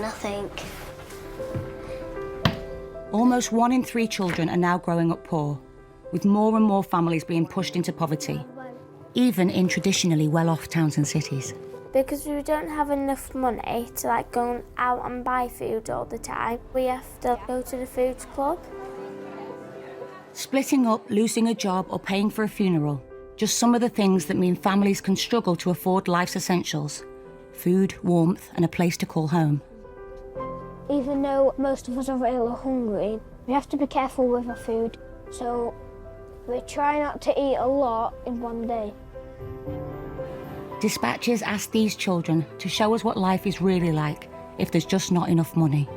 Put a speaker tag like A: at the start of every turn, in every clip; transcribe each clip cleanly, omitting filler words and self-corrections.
A: Nothing.
B: Almost 1 in 3 children are now growing up poor, with more and more families being pushed into poverty, even in traditionally well-off towns and cities.
C: Because we don't have enough money to go out and buy food all the time, we have to go to the food club.
B: Splitting up, losing a job or paying for a funeral, just some of the things that mean families can struggle to afford life's essentials: food, warmth and a place to call home.
D: Even though most of us are really hungry, we have to be careful with our food. So we try not to eat a lot in one day.
B: Dispatchers ask these children to show us what life is really like if there's just not enough money.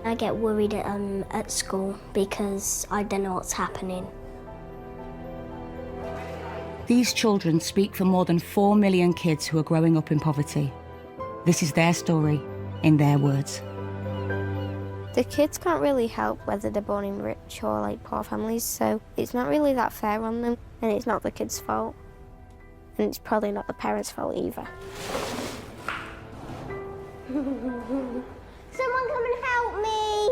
A: I get worried at school because I don't know what's happening.
B: These children speak for more than 4 million kids who are growing up in poverty. This is their story, in their words.
C: The kids can't really help whether they're born in rich or poor families, so it's not really that fair on them, and it's not the kids' fault. And it's probably not the parents' fault either.
D: Someone come and help me!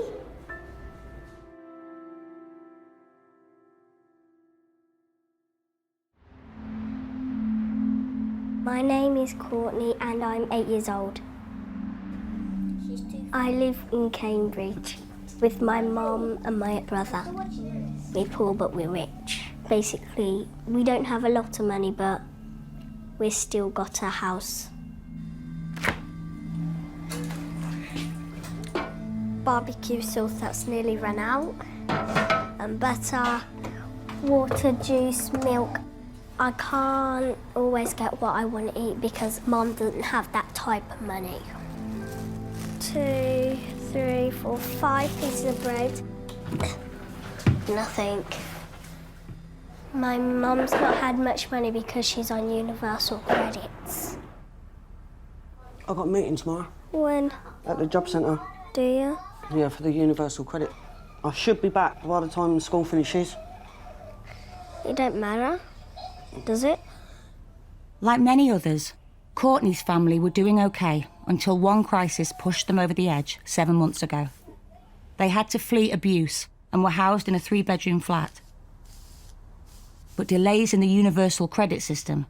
A: My name is Courtney and I'm 8 years old. I live in Cambridge with my mum and my brother. We're poor but we're rich. Basically, we don't have a lot of money, but we've still got a house. Barbecue sauce that's nearly run out, and butter, water, juice, milk. I can't always get what I want to eat because Mum doesn't have that type of money. 2, 3, 4, 5 pieces of bread. Nothing. My mum's not had much money because she's on universal credits.
E: I've got a meeting tomorrow.
A: When?
E: At the job centre.
A: Do you?
E: Yeah, for the universal credit. I should be back by the time school finishes.
A: It don't matter, does it?
B: Like many others, Courtney's family were doing okay until one crisis pushed them over the edge 7 months ago. They had to flee abuse and were housed in a 3-bedroom flat. But delays in the universal credit system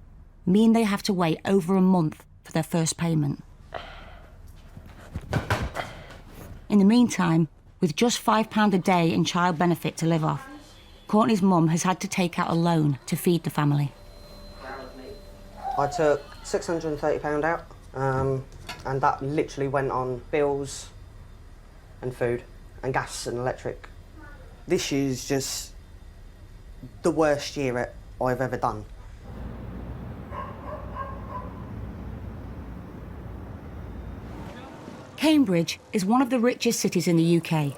B: mean they have to wait over a month for their first payment. In the meantime, with just £5 a day in child benefit to live off, Courtney's mum has had to take out a loan to feed the family.
E: I took £630 out, and that literally went on bills and food and gas and electric. This year's just the worst year I've ever done.
B: Cambridge is one of the richest cities in the UK.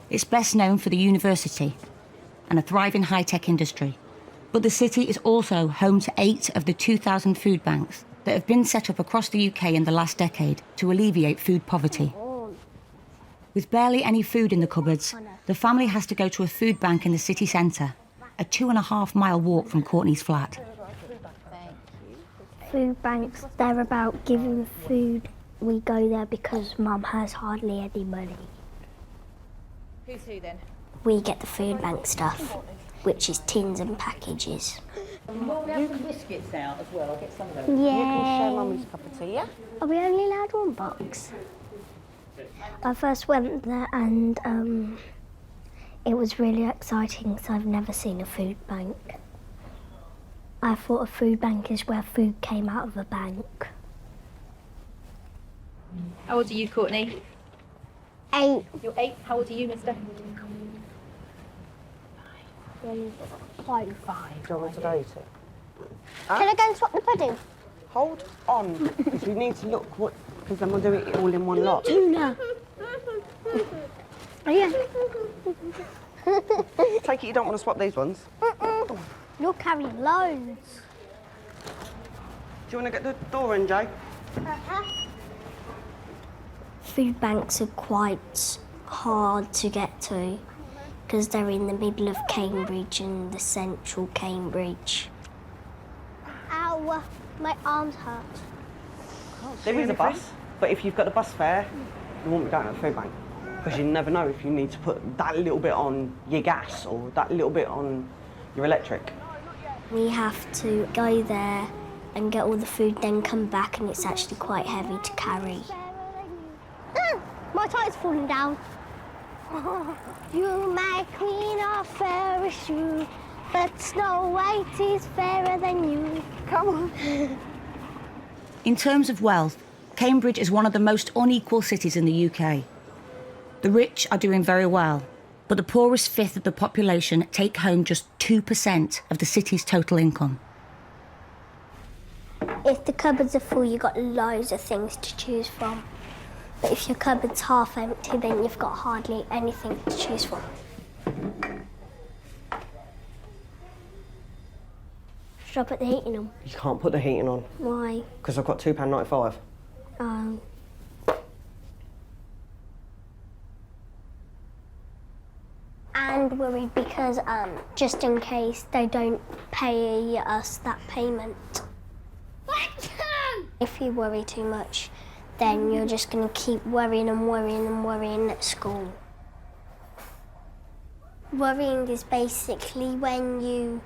B: It's best known for the university and a thriving high-tech industry. But the city is also home to 8 of the 2,000 food banks that have been set up across the UK in the last decade to alleviate food poverty. With barely any food in the cupboards, the family has to go to a food bank in the city centre, a 2.5-mile walk from Courtney's flat.
D: Food banks, they're about giving food. We go there because Mum has hardly any money.
F: Who's who then?
A: We get the food bank stuff, which is tins and packages.
F: You can biscuits out as well, I'll get some of those.
D: Yeah.
E: You can share Mummy's cup of tea, yeah?
D: Are we only allowed one box? I first went there and it was really exciting because I've never seen a food bank. I thought a food bank is where food came out of a bank.
F: How old are you, Courtney?
D: 8.
F: You're 8. How old are you, mister?
D: 5.
E: Do you want me to go eat it?
D: Can I go and swap the pudding?
E: Hold on, because we need to look what, because then we'll do it all in one lot.
D: Tuna. Oh, yeah.
E: Take it you don't want to swap these ones?
D: You're carrying loads.
E: Do you want to get the door in, Jay?
A: Food banks are quite hard to get to because they're in the middle of Cambridge and the central Cambridge.
D: Ow, my arms hurt.
E: There is a bus. But if you've got the bus fare, you won't be going to the food bank. Because you never know if you need to put that little bit on your gas or that little bit on your electric.
A: We have to go there and get all the food, then come back, and it's actually quite heavy to carry.
D: My tire's falling down. You my queen of fairy shoe, but Snow White is fairer than you. Come on.
B: In terms of wealth, Cambridge is one of the most unequal cities in the UK. The rich are doing very well, but the poorest fifth of the population take home just 2% of the city's total income.
A: If the cupboards are full, you've got loads of things to choose from. But if your cupboard's half empty, then you've got hardly anything to choose from. Should I put the heating on?
E: You can't put the heating on.
A: Why?
E: Because I've got £2.95.
A: And worried because just in case they don't pay us that payment. If you worry too much, then you're just going to keep worrying and worrying and worrying at school. Worrying is basically when you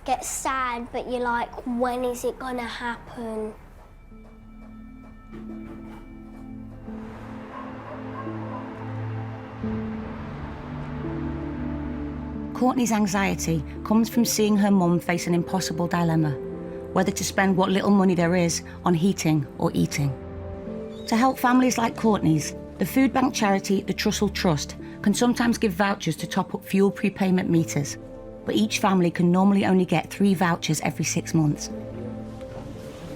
A: get sad, but you're like, when is it going to happen?
B: Courtney's anxiety comes from seeing her mum face an impossible dilemma, whether to spend what little money there is on heating or eating. To help families like Courtney's, the food bank charity the Trussell Trust can sometimes give vouchers to top up fuel prepayment meters, but each family can normally only get 3 vouchers every 6 months.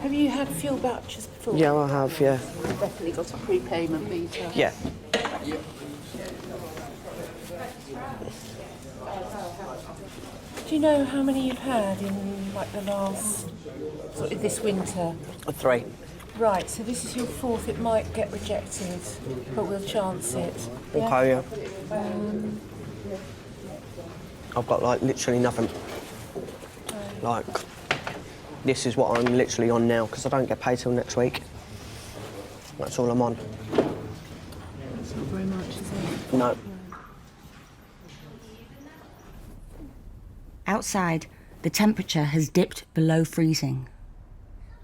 F: Have you had fuel vouchers before?
E: Yeah, I have, yeah.
F: I've definitely got a prepayment meter.
E: Yeah.
F: Do you know how many you've had in, like, the last, sort of this winter?
E: 3.
F: Right, so this is your 4th. It might get rejected, but we'll chance it.
E: Okay, yeah. I've got, like, literally nothing. Like, this is what I'm literally on now, because I don't get paid till next week. That's all I'm on.
F: That's not very much, is it?
E: No.
B: Outside, the temperature has dipped below freezing.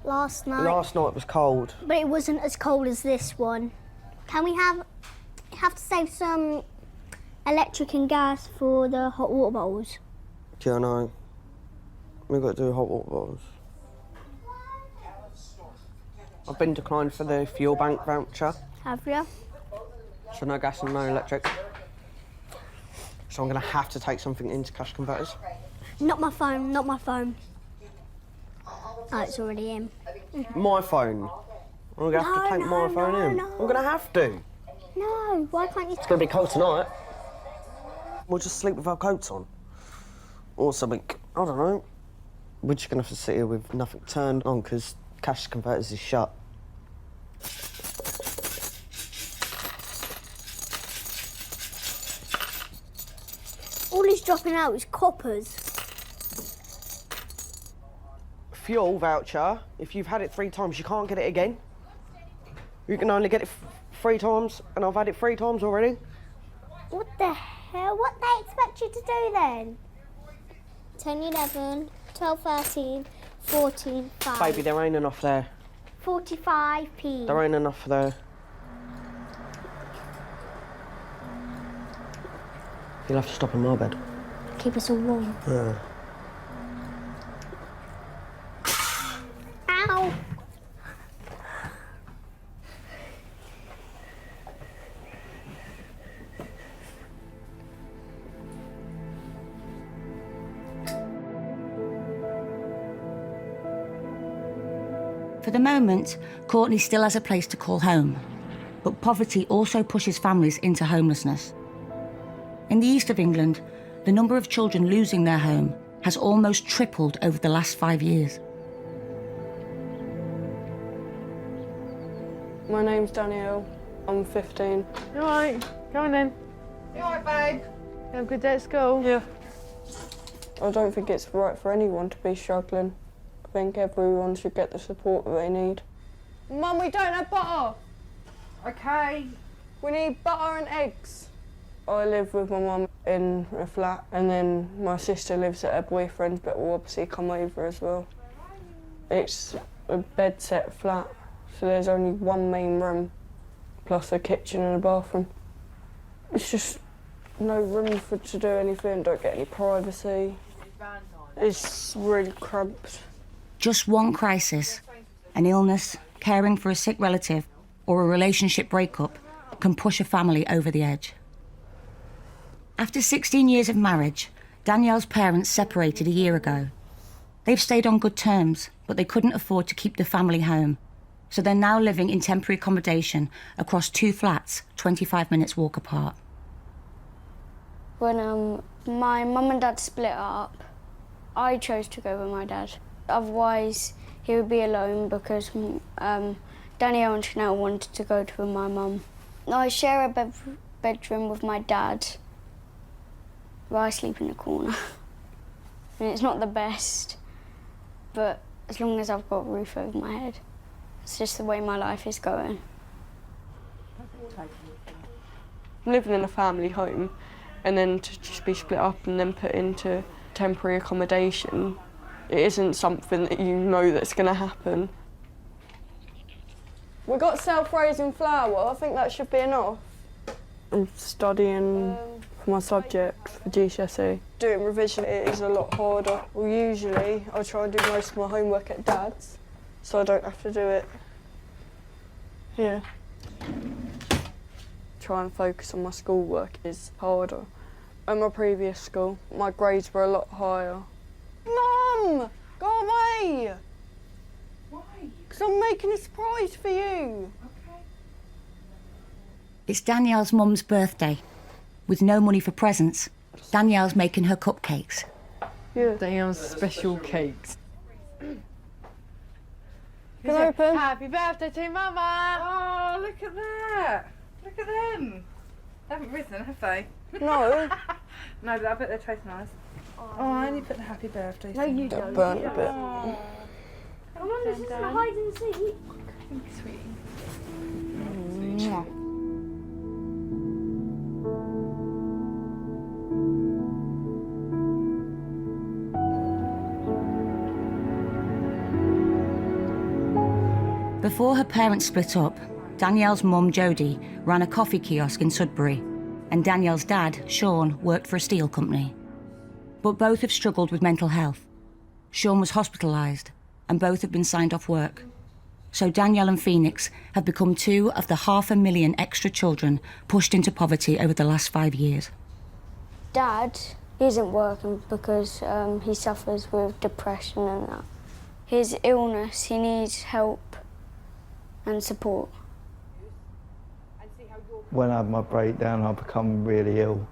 A: Last night,
E: Last night was cold.
A: but it wasn't as cold as this one. Can we have to save some electric and gas for the hot water bottles?
E: Yeah, I know. We've got to do hot water bottles. I've been declined for the fuel bank voucher,
A: Have you?
E: so no gas and no electric. So I'm going to have to take something into cash converters.
A: Not my phone, not my phone. Oh, it's already in.
E: My phone. I'm going to have to take my phone in.
A: no.
E: I'm going to have to.
A: No, why can't you?
E: It's going to be cold tonight. We'll just sleep with our coats on. Or something. I don't know. We're just going to have to sit here with nothing turned on because cash converters is shut.
A: All he's dropping out is coppers.
E: Fuel voucher, if you've had it 3 times, you can't get it again. You can only get it 3 times, and I've had it 3 times already.
A: What the hell? What they expect you to do then? 10, 11, 12, 13, 14, 5.
E: Baby, there ain't enough there.
A: 45p.
E: There ain't enough there. You'll have to stop in my bed.
A: Keep us all warm.
E: Yeah.
A: Ow!
B: For the moment, Courtney still has a place to call home, but poverty also pushes families into homelessness. In the east of England, the number of children losing their home has almost tripled over the last 5 years.
G: My name's Danielle. I'm 15.
H: You all right? Come on then.
G: You alright, babe?
H: You have a good day at school?
G: Yeah. I don't think it's right for anyone to be struggling. I think everyone should get the support that they need. Mum, we don't have butter.
H: Okay.
G: We need butter and eggs. I live with my mum in a flat, and then my sister lives at her boyfriend's, but will obviously come over as well. It's a bed set flat, so there's only one main room, plus a kitchen and a bathroom. It's just no room to do anything, don't get any privacy. It's really cramped.
B: Just one crisis, an illness, caring for a sick relative, or a relationship breakup can push a family over the edge. After 16 years of marriage, Danielle's parents separated a year ago. They've stayed on good terms, but they couldn't afford to keep the family home. So they're now living in temporary accommodation across 2 flats, 25 minutes walk apart.
C: When my mum and dad split up, I chose to go with my dad. Otherwise, he would be alone because Danielle and Chanel wanted to go to my mum. I share a bedroom with my dad, but I sleep in the corner. And it's not the best, but as long as I've got a roof over my head, it's just the way my life is going.
G: Living in a family home and then to just be split up and then put into temporary accommodation, it isn't something that you know that's going to happen. We got self-raising flour, I think that should be enough. I'm studying for my subjects for GCSE. Doing revision it is a lot harder. Well, usually I try and do most of my homework at Dad's, so I don't have to do it here. Try and focus on my schoolwork is harder. At my previous school, my grades were a lot higher. Mum! Go away!
F: Why?
G: Because I'm making a surprise for you.
F: Okay.
B: It's Danielle's mum's birthday. With no money for presents, Danielle's making her cupcakes.
G: Yeah.
H: Danielle's special cakes.
G: Can I open?
H: Happy birthday to Mama!
F: Oh, look at that. Look at them. They haven't risen, have they?
G: No.
F: No, but I bet they're tasting nice. Oh, I only put the happy birthday.
D: No, you
G: That
D: don't.
G: burnt a bit.
F: Oh,
D: Come on, this isn't a hide and seek.
F: thank you, sweetie.
B: Before her parents split up, Danielle's mum, Jodie, ran a coffee kiosk in Sudbury, and Danielle's dad, Sean, worked for a steel company. But both have struggled with mental health. Sean was hospitalised, and both have been signed off work. So Danielle and Phoenix have become 2 of the 500,000 extra children pushed into poverty over the last 5 years.
C: Dad isn't working because he suffers with depression and that. His illness, he needs help and support.
I: When I had my breakdown, I become really ill,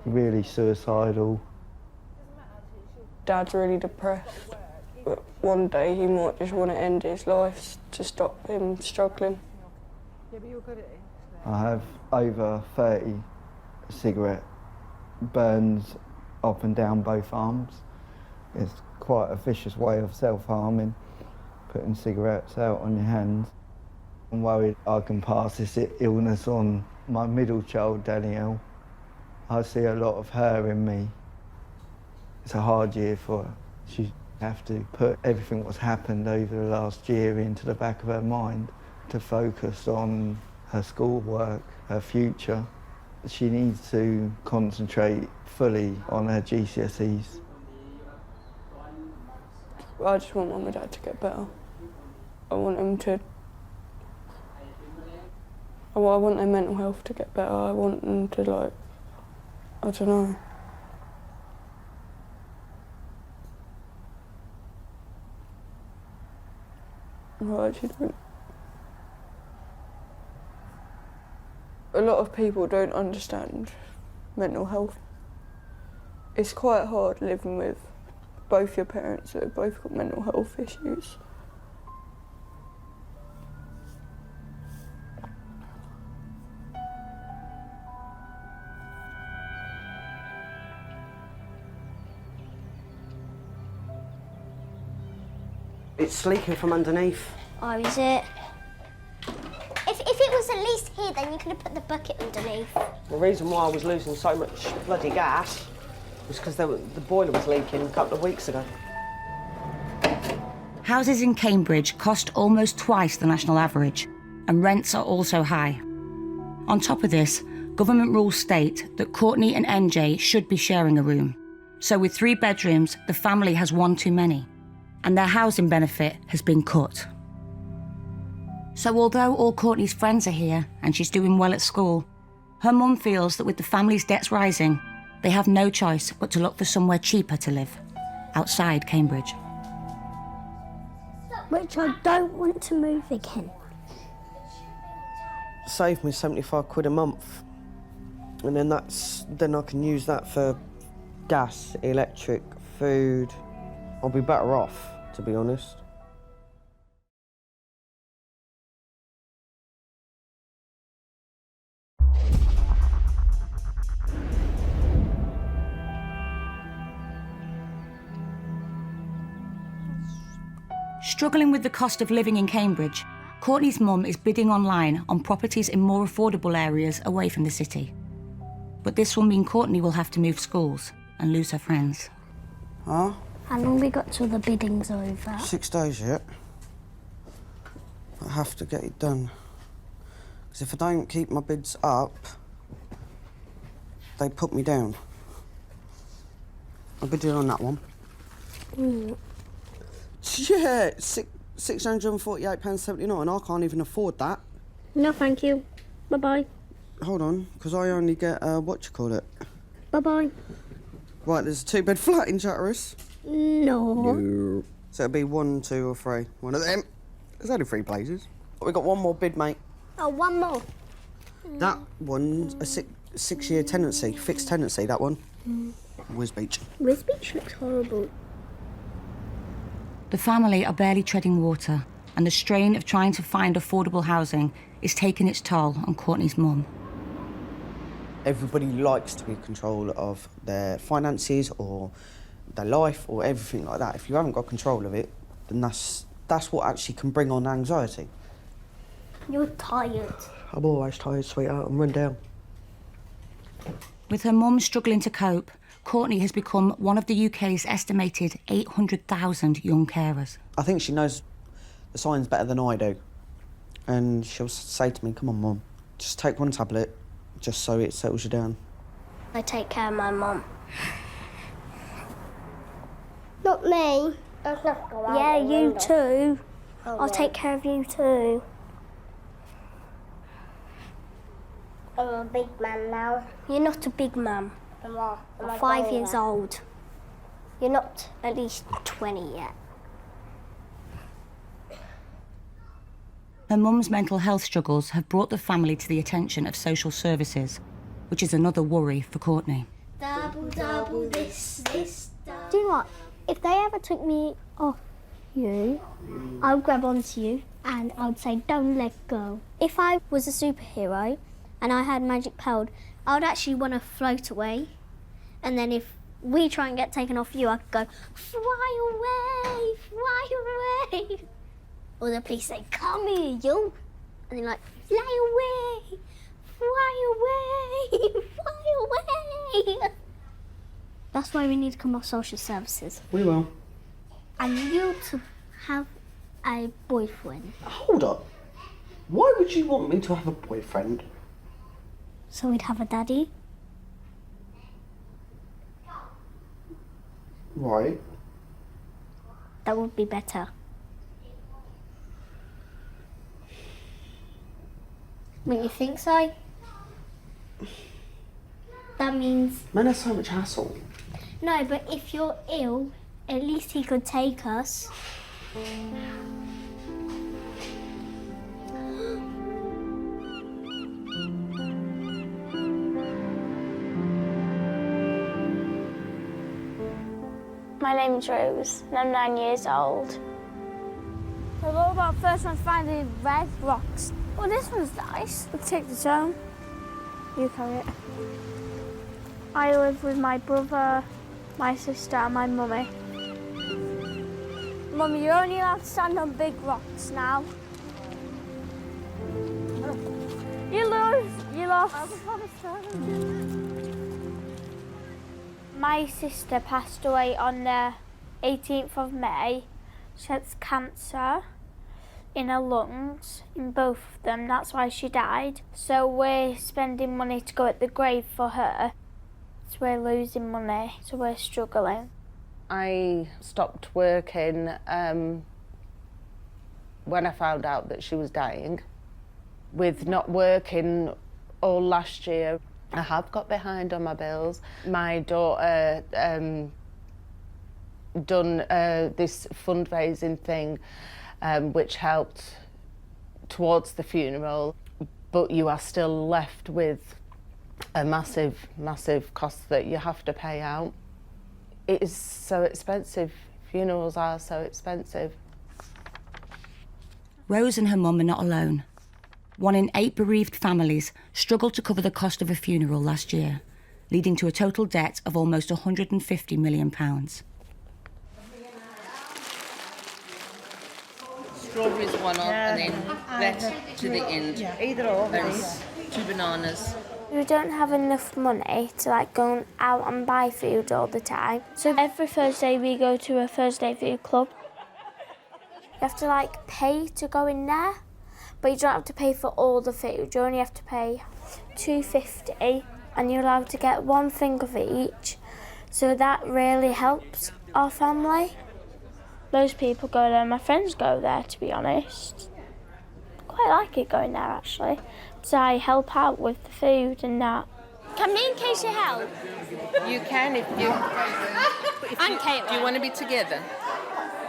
I: really suicidal.
G: Dad's really depressed, but one day he might just want to end his life to stop him struggling.
I: I have over 30 cigarette burns up and down both arms. It's quite a vicious way of self-harming, putting cigarettes out on your hands. I'm worried I can pass this illness on. My middle child, Danielle, I see a lot of her in me. It's a hard year for her. She have to put everything what's happened over the last year into the back of her mind to focus on her schoolwork, her future. She needs to concentrate fully on her GCSEs.
G: I just want Mum and Dad to get better. I want them to... I want their mental health to get better. I want them to, like, I don't know. I actually don't. A lot of people don't understand mental health. It's quite hard living with both your parents that have both got mental health issues.
E: It's leaking from underneath.
A: Oh, is it? If it was at least here, then you could have put the bucket underneath.
E: The reason why I was losing so much bloody gas was because the boiler was leaking a couple of weeks ago.
B: Houses in Cambridge cost almost twice the national average, and rents are also high. On top of this, government rules state that Courtney and NJ should be sharing a room. So with 3 bedrooms, the family has one too many, and their housing benefit has been cut. So although all Courtney's friends are here and she's doing well at school, her mum feels that with the family's debts rising, they have no choice but to look for somewhere cheaper to live, outside Cambridge.
D: Which I don't want to move again.
E: Save me 75 quid a month. And then I can use that for gas, electric, food. I'll be better off, to be honest.
B: Struggling with the cost of living in Cambridge, Courtney's mum is bidding online on properties in more affordable areas away from the city. But this will mean Courtney will have to move schools and lose her friends.
E: Huh?
D: How long we got till the bidding's over?
E: 6 days yet. I have to get it done. Because if I don't keep my bids up, they put me down. I'll be doing on that one. Yeah, £648.79. I can't even afford that.
D: No, thank you. Bye-bye.
E: Hold on, because I only get, Bye-bye. Right, there's a 2-bed flat in Chatteris.
D: No.
E: So it'll be 1, 2 or 3. One of them. There's only 3 places. We've got one more bid, mate.
A: Oh, one more.
E: That one's a 6-year tenancy, fixed tenancy, that one. Wisbeach.
D: Wisbeach looks horrible.
B: The family are barely treading water, and the strain of trying to find affordable housing is taking its toll on Courtney's mum.
E: Everybody likes to be in control of their finances or their life or everything like that. If you haven't got control of it, then that's what actually can bring on anxiety.
A: You're tired.
E: I'm always tired, sweetheart. I'm run down.
B: With her mum struggling to cope, Courtney has become one of the UK's estimated 800,000 young carers.
E: I think she knows the signs better than I do. And she'll say to me, come on, Mum, just take one tablet, just so it settles you down.
A: I take care of my mum. Not me. Yeah, you too. I'll take care of you too. I'm a big man now. You're not a big man. I'm 5 years old. You're not at least 20 yet.
B: Her mum's mental health struggles have brought the family to the attention of social services, which is another worry for Courtney.
A: Double, double, this, double.
D: Do you know what? If they ever took me off you, I would grab onto you and I would say, don't let go.
A: If I was a superhero and I had magic power, I would actually want to float away. And then if we try and get taken off you, I could go, fly away, fly away. Or the police say, come here, you. And they're like, fly away, fly away, fly away. That's why we need to come off social services.
E: We will.
A: And you to have a boyfriend.
E: Hold up. Why would you want me to have a boyfriend?
A: So we'd have a daddy.
E: Right.
A: That would be better. Don't you think so? That means...
E: Man, that's so much hassle.
A: No, but if you're ill, at least he could take us.
C: My name's Rose, and I'm 9 years old.
J: We're all about first one finding red rocks. Well, this one's nice. We'll take this home. You carry it. I live with my brother, my sister, and my mummy. Mummy, you're only allowed to stand on big rocks now. My sister passed away on the 18th of May. She has cancer in her lungs, in both of them. That's why she died. So we're spending money to go at the grave for her. So we're losing money, so we're struggling.
K: I stopped working when I found out that she was dying. With not working all last year, I have got behind on my bills. My daughter done this fundraising thing which helped towards the funeral, but you are still left with a massive, massive cost that you have to pay out. It is so expensive. Funerals are so expensive.
B: Rose and her mum are not alone. 1 in 8 bereaved families struggled to cover the cost of a funeral last year, leading to a total debt of almost £150 million.
L: Strawberries one on, and then that to the end.
F: Either or.
L: And 2 bananas.
J: We don't have enough money to go out and buy food all the time. So every Thursday we go to a Thursday food club. You have to pay to go in there, but you don't have to pay for all the food. You only have to pay £2.50, and you're allowed to get 1 thing of each. So that really helps our family. Most people go there. My friends go there, to be honest. Quite like it going there, actually. So I help out with the food and that. Can me and Casey help?
L: You can if you...
J: And Caitlin.
L: Do you want to be together?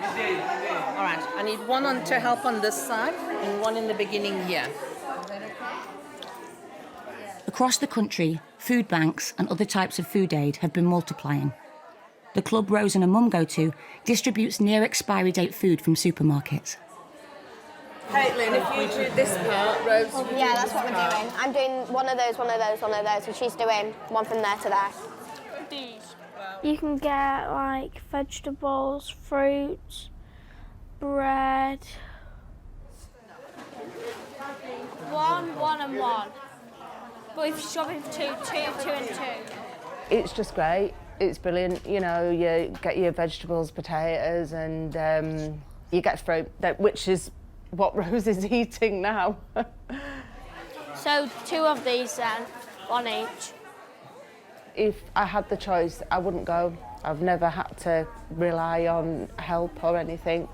L: All right, I need one to help on this side and one in the beginning here.
B: Across the country, food banks and other types of food aid have been multiplying. The club Rose and her mum go to distributes near expiry date food from supermarkets.
L: Caitlin, if you do this part, Rose...
C: Yeah, that's what we're doing. I'm doing one of those, and she's doing one from there to there.
J: You can get vegetables, fruits, bread. 1, 1 and 1. But if you're shopping for 2, 2, 2 and 2.
K: It's just great. It's brilliant. You know, you get your vegetables, potatoes, and you get fruit, which is what Rose is eating now.
J: So 2 of these then, 1 each.
K: If I had the choice, I wouldn't go. I've never had to rely on help or anything.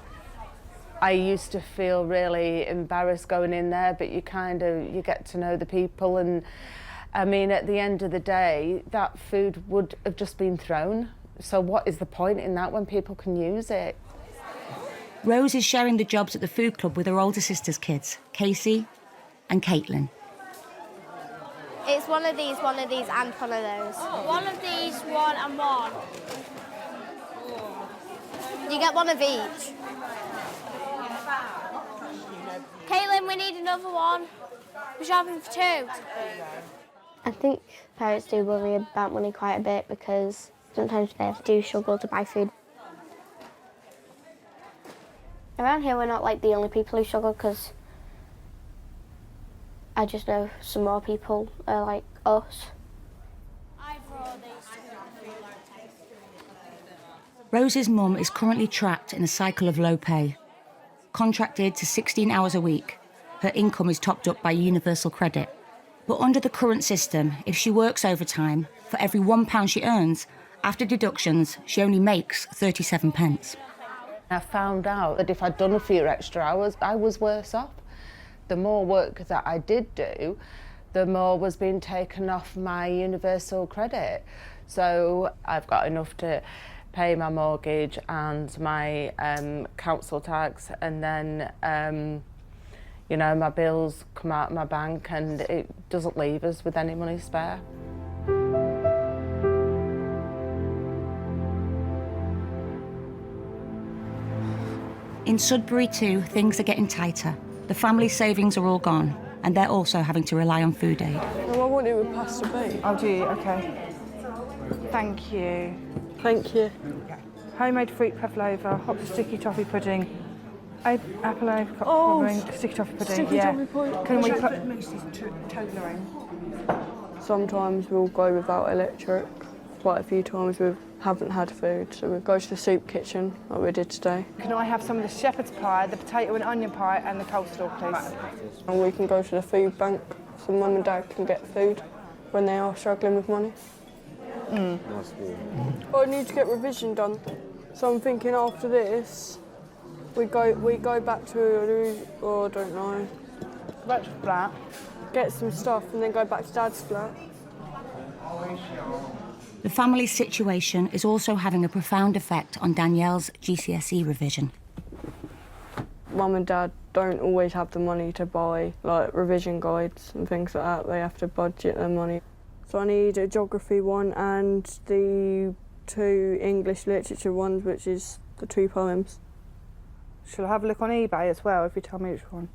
K: I used to feel really embarrassed going in there, but you get to know the people, and I mean, at the end of the day, that food would have just been thrown. So what is the point in that when people can use it?
B: Rose is sharing the jobs at the food club with her older sister's kids, Casey and Caitlin.
C: It's one of these, and one of those.
J: 1 of these, 1 and 1.
C: You get 1 of each.
J: Caitlin, we need another one. We're shopping for 2.
C: I think parents do worry about money quite a bit because sometimes they do struggle to buy food. Around here, we're not the only people who struggle because I just know some more people are like us.
B: Rose's mum is currently trapped in a cycle of low pay. Contracted to 16 hours a week, her income is topped up by universal credit. But under the current system, if she works overtime, for every £1 she earns, after deductions, she only makes 37 pence.
K: I found out that if I'd done a few extra hours, I was worse off. The more work that I did do, the more was being taken off my universal credit. So I've got enough to pay my mortgage and my council tax, and then my bills come out of my bank, and it doesn't leave us with any money spare.
B: In Sudbury too, things are getting tighter. The family savings are all gone, and they're also having to rely on food aid.
G: Well, I want it with pasta beef.
M: Oh, do you? OK. Thank you.
G: Thank you.
M: Homemade fruit pavlova, hot sticky toffee pudding, Apple apricot pudding, sticky toffee pudding.
G: Sticky toffee pudding.
M: Can we put Lucy's Toblerone?
G: Sometimes we'll go without electric. Quite a few times we haven't had food, so we go to the soup kitchen like we did today.
M: Can I have some of the shepherd's pie, the potato and onion pie, and the coleslaw, please?
G: And we can go to the food bank so Mum and Dad can get food when they are struggling with money. I need to get revision done, so I'm thinking after this we go back to I don't know.
M: Back to the flat.
G: Get some stuff and then go back to Dad's flat.
B: The family's situation is also having a profound effect on Danielle's GCSE revision.
G: Mum and Dad don't always have the money to buy like revision guides and things like that. They have to budget their money. So I need a geography one and the 2 English literature ones, which is the 2 poems.
M: Shall I have a look on eBay as well if you tell me which one?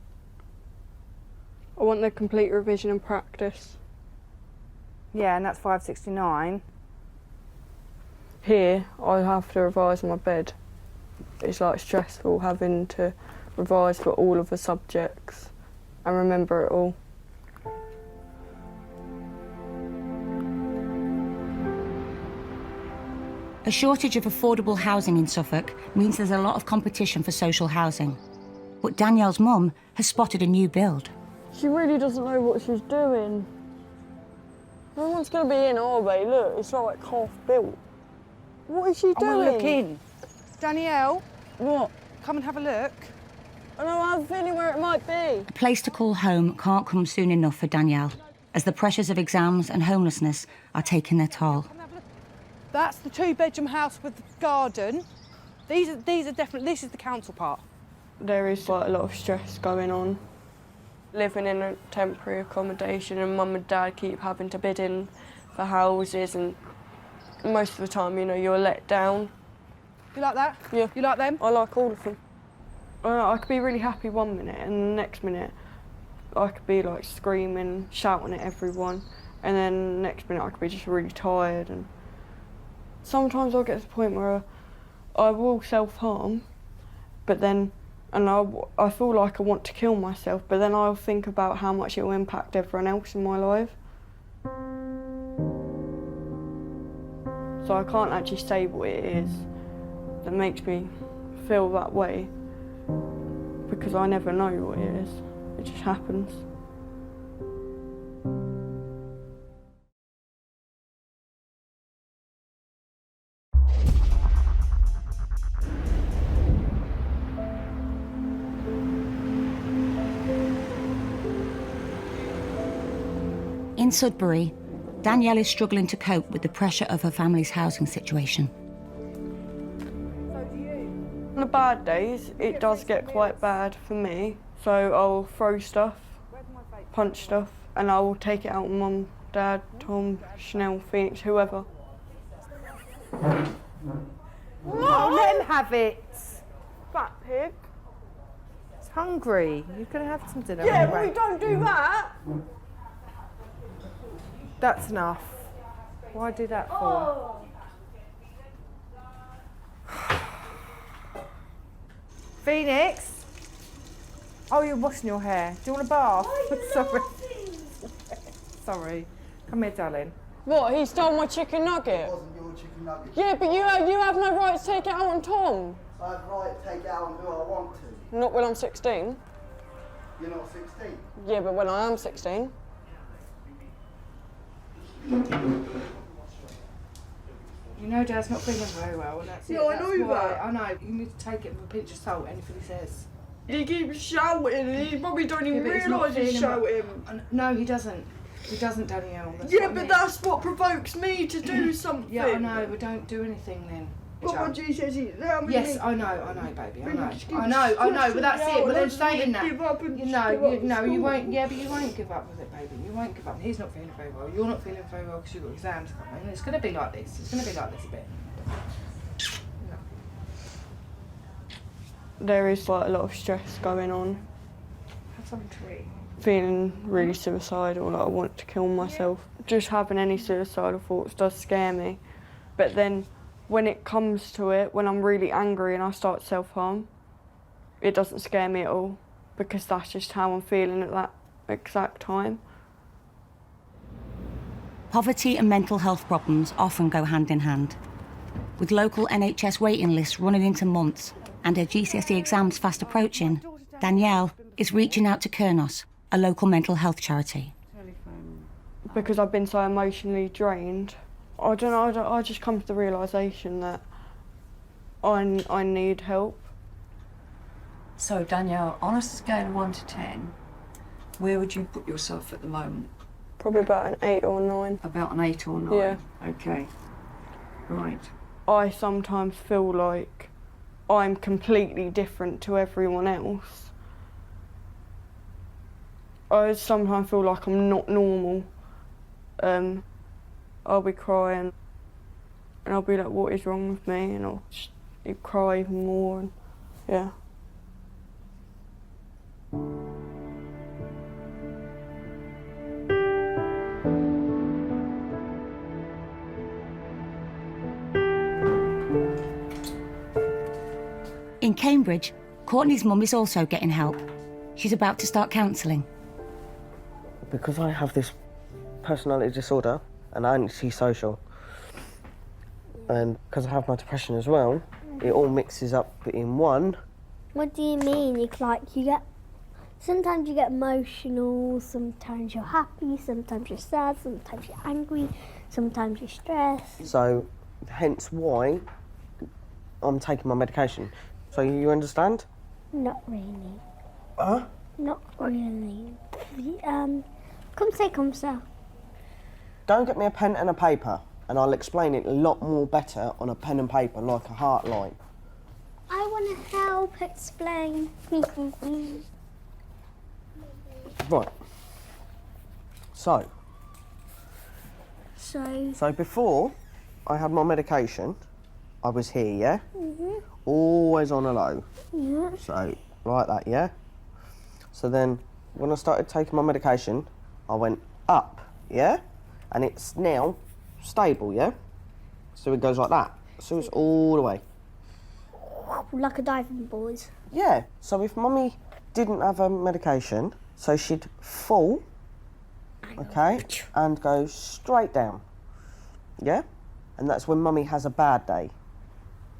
G: I want the complete revision and practice.
M: Yeah, and that's £5.69.
G: Here, I have to revise my bed. It's like stressful having to revise for all of the subjects and remember it all.
B: A shortage of affordable housing in Suffolk means there's a lot of competition for social housing. But Danielle's mum has spotted a new build.
G: She really doesn't know what she's doing. No one's going to be in, are they? Look, it's like half built. What is she doing?
M: I want to look in. Danielle?
G: What?
M: Come and have a look.
G: I know, I have a feeling where it might be.
B: A place to call home can't come soon enough for Danielle, as the pressures of exams and homelessness are taking their toll.
M: That's the 2-bedroom house with the garden. These are definitely, this is the council part.
G: There is quite a lot of stress going on. Living in a temporary accommodation and Mum and Dad keep having to bid in for houses and most of the time, you know, you're let down.
M: You like that?
G: Yeah.
M: You like them?
G: I like all of them. I could be really happy one minute and the next minute I could be like screaming, shouting at everyone, and then the next minute I could be just really tired. And sometimes I'll get to the point where I will self-harm, but then, and I feel like I want to kill myself, but then I'll think about how much it will impact everyone else in my life. So I can't actually say what it is that makes me feel that way, because I never know what it is. It just happens.
B: In Sudbury, Danielle is struggling to cope with the pressure of her family's housing situation.
G: On the bad days, it does get quite bad for me. So I'll throw stuff, punch stuff, and I will take it out on Mum, Dad, Tom, Chanel, Phoenix, whoever.
M: Oh, let him have it.
G: Fat pig.
M: It's hungry. You're going to have some dinner.
G: Yeah,
M: anyway.
G: but we don't do that.
M: That's enough. Why do that for? Phoenix? Oh, you're washing your hair. Do you want a bath? Sorry. Sorry. Come here, darling.
G: What, he stole my chicken nugget?
I: It wasn't your chicken nugget.
G: Yeah, but you have no right to take it out on Tom.
I: I have the right to take it out on who I want to.
G: Not when I'm 16.
I: You're not 16.
G: Yeah, but when I am 16.
M: You know Dad's not feeling very well, and that's it.
G: Yeah, I know that.
M: I know. You need to take it with a pinch of salt, anything he says.
G: He keeps shouting and he probably don't even realise he's shouting.
M: No, he doesn't. He doesn't, Danielle.
G: Yeah, but that's what provokes me to do something.
M: Yeah, I know, but don't do anything then.
G: But my G says he's there.
M: Yes, I know, baby, I know, but that's it. But then saying that,
G: give up and
M: you won't. Yeah, but you won't give up with it, baby. You won't give up. He's not feeling very well. You're not feeling very well because you've got exams coming. It's going to be like this. It's going to be like this a bit.
G: There is quite a lot of stress going on.
M: Have something to eat.
G: Feeling really suicidal, like I want to kill myself. Just having any suicidal thoughts does scare me. But then when it comes to it, when I'm really angry and I start self-harm, it doesn't scare me at all, because that's just how I'm feeling at that exact time.
B: Poverty and mental health problems often go hand in hand. With local NHS waiting lists running into months and her GCSE exams fast approaching, Danielle is reaching out to Courtney, a local mental health charity.
G: Because I've been so emotionally drained, I just come to the realisation that I need help.
N: So Danielle, on a scale of 1 to 10, where would you put yourself at the moment?
G: Probably about an 8 or 9.
N: About an 8 or 9?
G: Yeah.
N: Okay. Right.
G: I sometimes feel like I'm completely different to everyone else. I sometimes feel like I'm not normal. I'll be crying and I'll be like, what is wrong with me? And I'll just cry even more, and yeah.
B: In Cambridge, Courtney's mum is also getting help. She's about to start counselling.
E: Because I have this personality disorder and I'm antisocial, and because I have my depression as well, it all mixes up in one.
D: What do you mean? Sometimes you get emotional, sometimes you're happy, sometimes you're sad, sometimes you're angry, sometimes you're stressed.
E: So, hence why I'm taking my medication. So you understand?
D: Not really.
E: Huh?
D: Not really. Come say comme ça.
E: Don't get me a pen and a paper, and I'll explain it a lot more better on a pen and paper, like a heart line.
D: I want to help explain.
E: Right. So before I had my medication, I was here, yeah?
D: Mhm.
E: Always on a low.
D: Yeah.
E: So, like that, yeah? So then, when I started taking my medication, I went up, yeah? And it's now stable, yeah? So it goes like that. So it's all the way.
D: Like a diving board.
E: Yeah, so if Mummy didn't have her medication, so she'd fall, okay, and go straight down, yeah? And that's when Mummy has a bad day.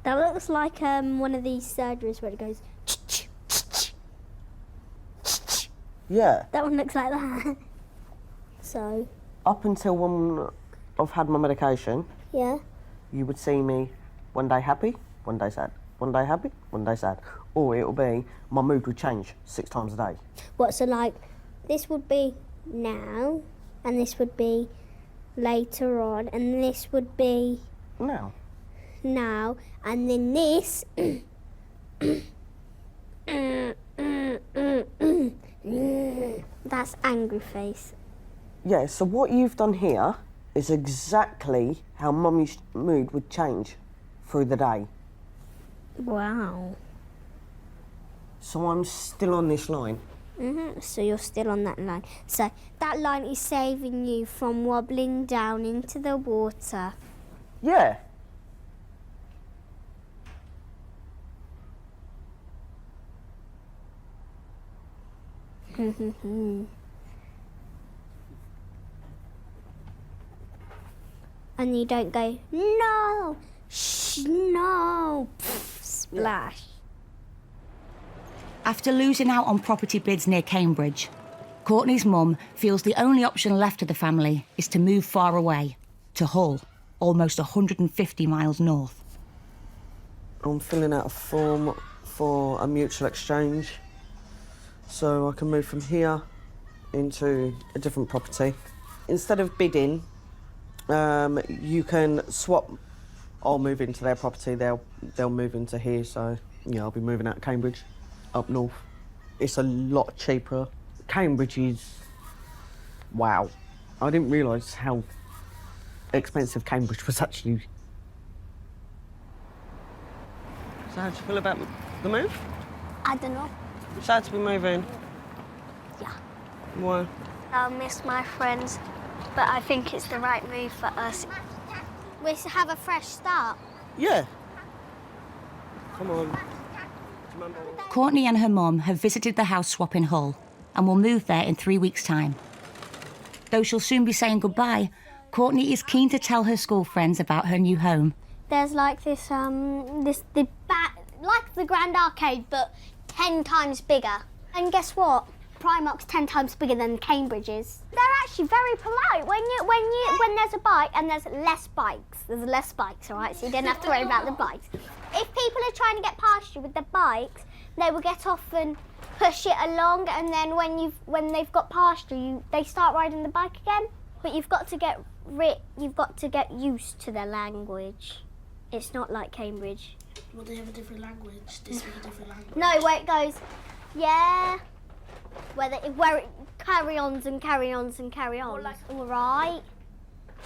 D: That looks like one of these surgeries where it goes.
E: Yeah.
D: That one looks like that. So.
E: Up until when I've had my medication,
D: Yeah.
E: you would see me one day happy, one day sad. One day happy, one day sad. Or it'll be, my mood would change 6 times a day.
D: What, so like, this would be now, and this would be later on, and this would be... Now, and then this... That's angry face.
E: Yeah, so what you've done here is exactly how Mummy's mood would change through the day.
D: Wow.
E: So I'm still on this line.
D: So you're still on that line. So that line is saving you from wobbling down into the water.
E: Yeah.
D: And you don't go, no, shh, no, pff, splash.
B: After losing out on property bids near Cambridge, Courtney's mum feels the only option left to the family is to move far away, to Hull, almost 150 miles north.
E: I'm filling out a form for a mutual exchange, so I can move from here into a different property. Instead of bidding, you can swap. I'll move into their property, they'll move into here, so yeah, I'll be moving out of Cambridge, up north. It's a lot cheaper. Cambridge is, wow. I didn't realise how expensive Cambridge was actually. So how do you feel about the move?
D: I don't know.
E: Sad to be moving?
D: Yeah.
E: Why?
D: I'll miss my friends, but I think it's the right move for us. We should have a fresh start.
E: Yeah. Come on.
B: Courtney and her mum have visited the house swap in Hull and will move there in 3 weeks' time. Though she'll soon be saying goodbye, Courtney is keen to tell her school friends about her new home.
A: There's like this, like the Grand Arcade, but 10 times bigger. And guess what? Primark's 10 times bigger than Cambridge is. They're actually very polite. When there's a bike and there's less bikes, all right? So you don't have to worry about the bikes. If people are trying to get past you with the bikes, they will get off and push it along, and then when they've got past you, they start riding the bike again. But you've got to get used to their language. It's not like Cambridge.
O: Will they have a different language? They speak a different language?
A: No, where it goes, yeah, where it carry-ons and carry-ons and carry-ons. Like, all right.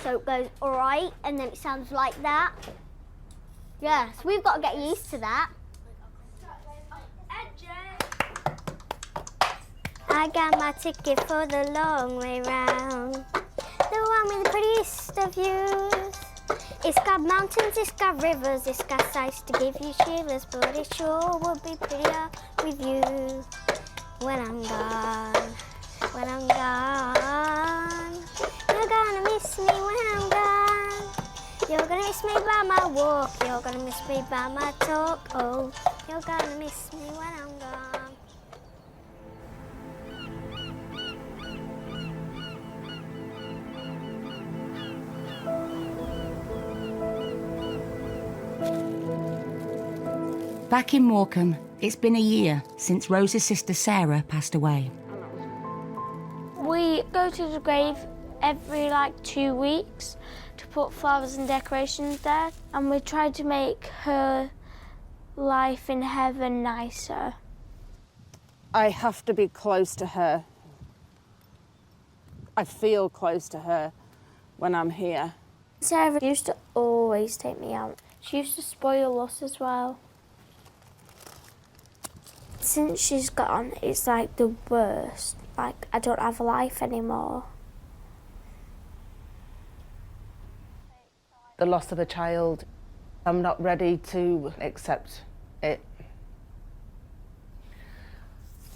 A: So it goes, all right, and then it sounds like that. Yeah, so we've got to get used to that. I got my ticket for the long way round. The one with the prettiest of views. It's got mountains, it's got rivers, it's got sights to give you shivers, but it sure would be prettier with you when I'm gone. When I'm gone, you're gonna miss me when I'm gone. You're gonna miss me by my walk, you're gonna miss me by my talk. Oh, you're gonna miss me when I'm gone.
B: Back in Morecambe, it's been a year since Rose's sister Sarah passed away.
J: We go to the grave every 2 weeks to put flowers and decorations there, and we try to make her life in heaven nicer.
K: I have to be close to her. I feel close to her when I'm here.
J: Sarah used to always take me out. She used to spoil us as well. Since she's gone, it's like the worst. Like, I don't have a life anymore.
K: The loss of a child, I'm not ready to accept it.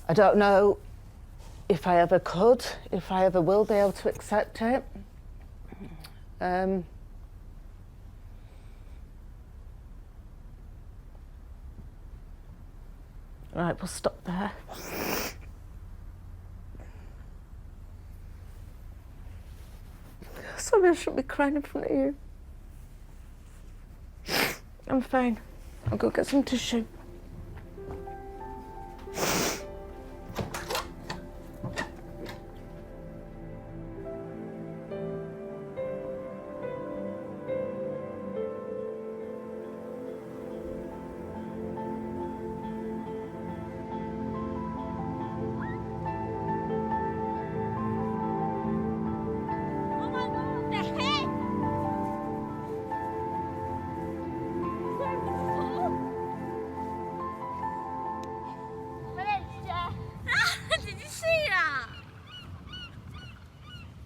K: I don't know if I ever could, if I ever will be able to accept it. Right, we'll stop there. Sorry, I shouldn't be crying in front of you. I'm fine. I'll go get some tissue.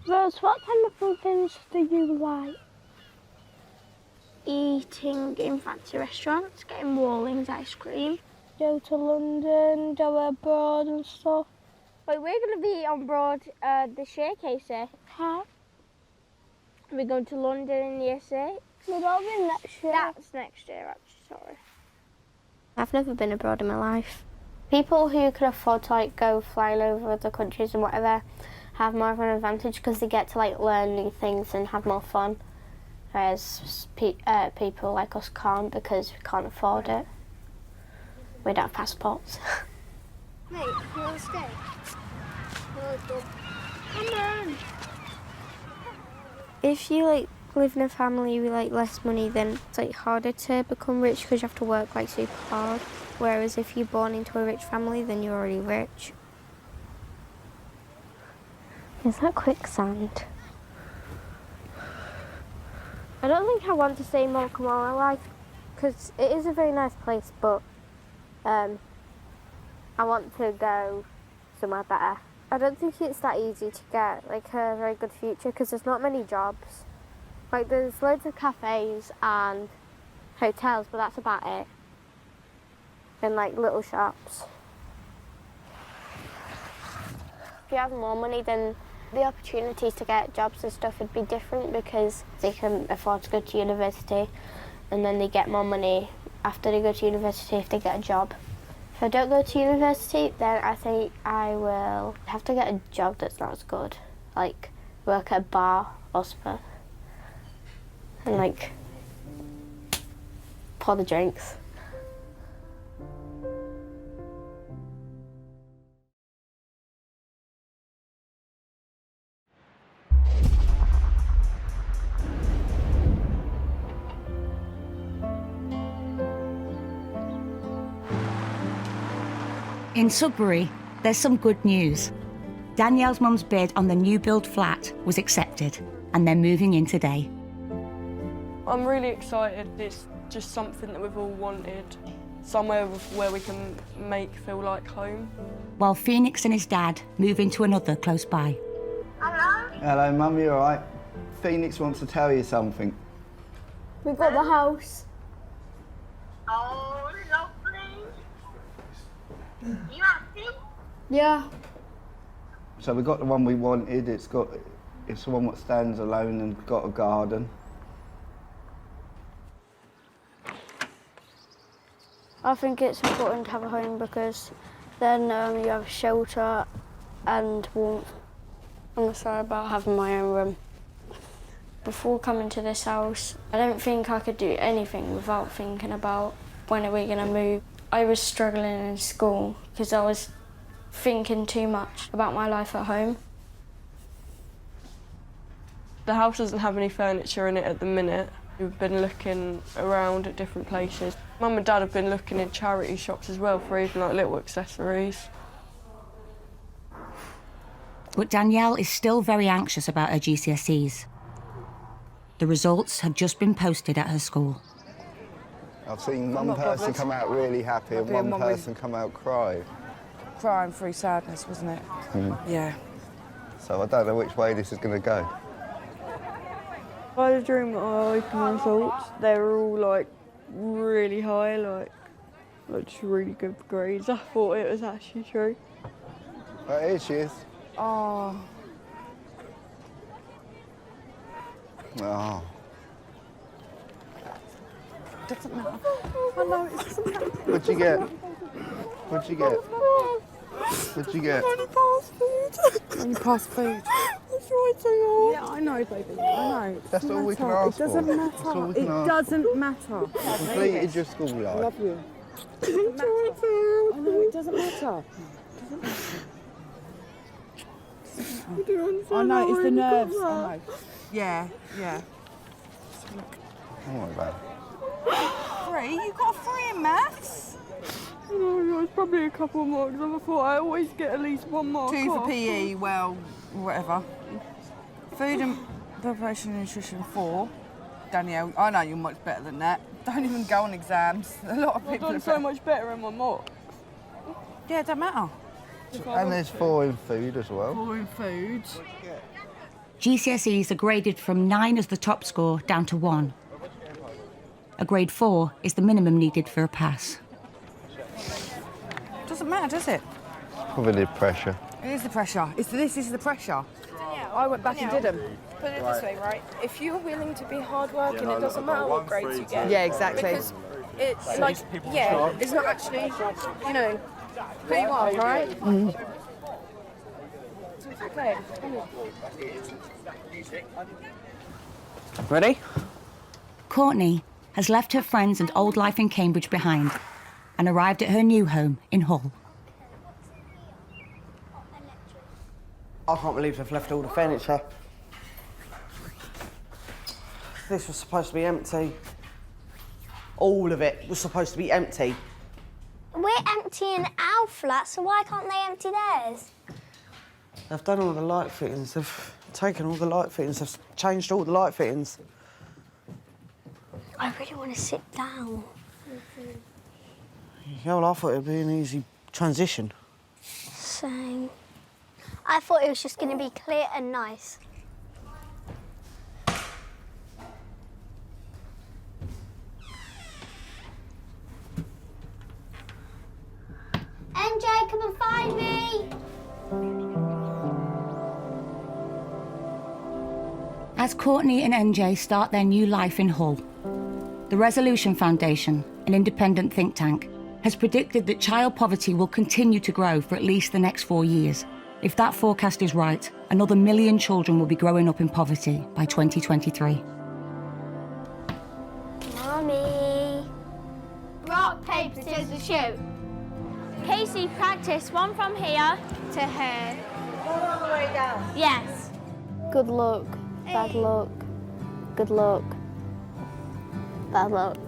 J: Rose, what kind of food things do you like? Eating in fancy restaurants, getting Wallings ice cream. Go to London, go abroad and stuff. Wait, we're going to be on board this year, Casey. Huh? We're going to London in year 6. We're going next year. That's next year, actually, sorry.
C: I've never been abroad in my life. People who can afford to go flying over other countries and whatever have more of an advantage because they get to learn new things and have more fun, whereas people like us can't because we can't afford it. We don't have passports.
A: Mate, you want to stay?
J: Come on. If you live in a family with less money, then it's harder to become rich because you have to work super hard. Whereas if you're born into a rich family, then you're already rich.
C: Is that quicksand?
J: I don't think I want to stay in Morecambe all my life because it is a very nice place, but I want to go somewhere better. I don't think it's that easy to get a very good future because there's not many jobs. There's loads of cafes and hotels, but that's about it.
C: in like little shops. If you have more money, then the opportunities to get jobs and stuff would be different because they can afford to go to university and then they get more money after they go to university if they get a job. If I don't go to university, then I think I will have to get a job that's not as good, like work at a bar or something, and like pour the drinks.
B: In Sudbury, there's some good news. Danielle's mum's bid on the new build flat was accepted, and they're moving in today.
G: I'm really excited. It's just something that we've all wanted. Somewhere where we can feel like home.
B: While Phoenix and his dad move into another close by.
I: Hello, Mum, you all right? Phoenix wants to tell you something.
J: We've got the house.
O: Oh, lovely. You happy?
J: Yeah.
I: So we got the one we wanted. It's the one that stands alone and got a garden.
J: I think it's important to have a home because then you have shelter and warmth.
C: I'm sorry about having my own room. Before coming to this house, I don't think I could do anything without thinking about when are we going to move. I was struggling in school because I was thinking too much about my life at home.
G: The house doesn't have any furniture in it at the minute. We've been looking around at different places. Mum and Dad have been looking in charity shops as well for even like little accessories.
B: But Danielle is still very anxious about her GCSEs. The results have just been posted at her school.
I: I've seen one person come out really happy and one person come out cry.
F: Crying through sadness, wasn't it? Yeah.
I: So I don't know which way this is going to go.
G: I had a dream that I opened results. They were all like really high, like just really good grades. I thought it was actually true.
I: Right, here she is.
F: Oh.
I: Oh.
F: Doesn't matter. I know, it doesn't matter.
I: What'd you get? What'd you get? What'd you get?
F: Only passed food. Only passed food. That's right, Danielle. Yeah, I know, baby. I know.
I: That's all we can ask for.
F: It doesn't matter. It doesn't matter.
I: Completed your school life.
F: I love you. It doesn't matter. I know, it doesn't matter. I know, it's the nerves. I know. Yeah, yeah.
I: Don't worry about it.
F: 3? You got a 3 in maths?
G: No, it's probably a couple of marks. I thought I always get at least 1 mark.
F: 2 for PE, well, whatever. Food and preparation and nutrition 4. Danielle, I know you're much better than that. Don't even go on exams. A lot of people
G: I've done so much better in my marks.
F: Yeah, it don't matter.
I: And there's 4 in food as well.
F: 4 in food.
B: GCSEs are graded from 9 as the top score down to 1. A grade 4 is the minimum needed for a pass.
F: Doesn't matter, does it?
I: Probably the pressure.
F: It is the pressure. This is the pressure. I went back and did them.
P: Put it this way, right? If you're willing to be hardworking, it doesn't matter what grades you get.
F: Yeah, exactly.
P: Because it's like, yeah, it's not actually, you know, who you are, right?
F: Mm-hmm.
P: Okay.
E: Ready?
B: Courtney has left her friends and old life in Cambridge behind and arrived at her new home in Hull.
E: I can't believe they've left all the furniture. This was supposed to be empty. All of it was supposed to be empty.
A: We're emptying our flat, so why can't they empty theirs?
E: They've done all the light fittings, they've taken all the light fittings, they've changed all the light fittings.
A: I really want to sit down.
E: Yeah, well, I thought it'd be an easy transition.
A: Same. I thought it was just going to be clear and nice. MJ, come and find me!
B: As Courtney and NJ start their new life in Hull, the Resolution Foundation, an independent think tank, has predicted that child poverty will continue to grow for at least the next 4 years. If that forecast is right, another 1 million children will be growing up in poverty by 2023.
A: Mommy.
J: Rock, paper, scissors, shoot. Casey, practice one from here to here.
O: All the way down.
J: Yes.
C: Good luck, bad luck, good luck, bad luck.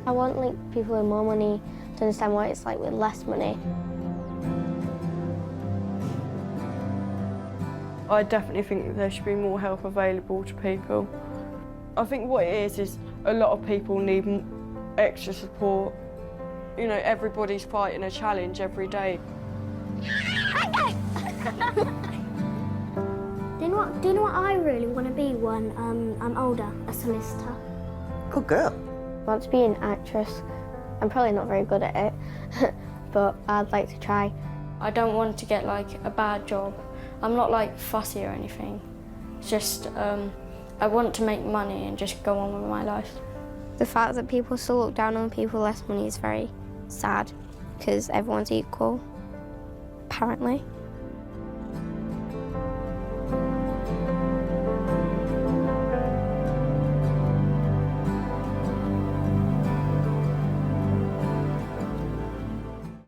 C: I want like people with more money to understand what it's like with less money.
G: I definitely think that there should be more help available to people. I think what it is a lot of people need extra support. You know, everybody's fighting a challenge every day.
A: Do you know what I really want to be when I'm older? A solicitor.
E: Good girl.
C: I want to be an actress. I'm probably not very good at it, but I'd like to try.
Q: I don't want to get like a bad job. I'm not like fussy or anything. It's just I want to make money and just go on with my life.
C: The fact that people still look down on people with less money is very sad because everyone's equal, apparently.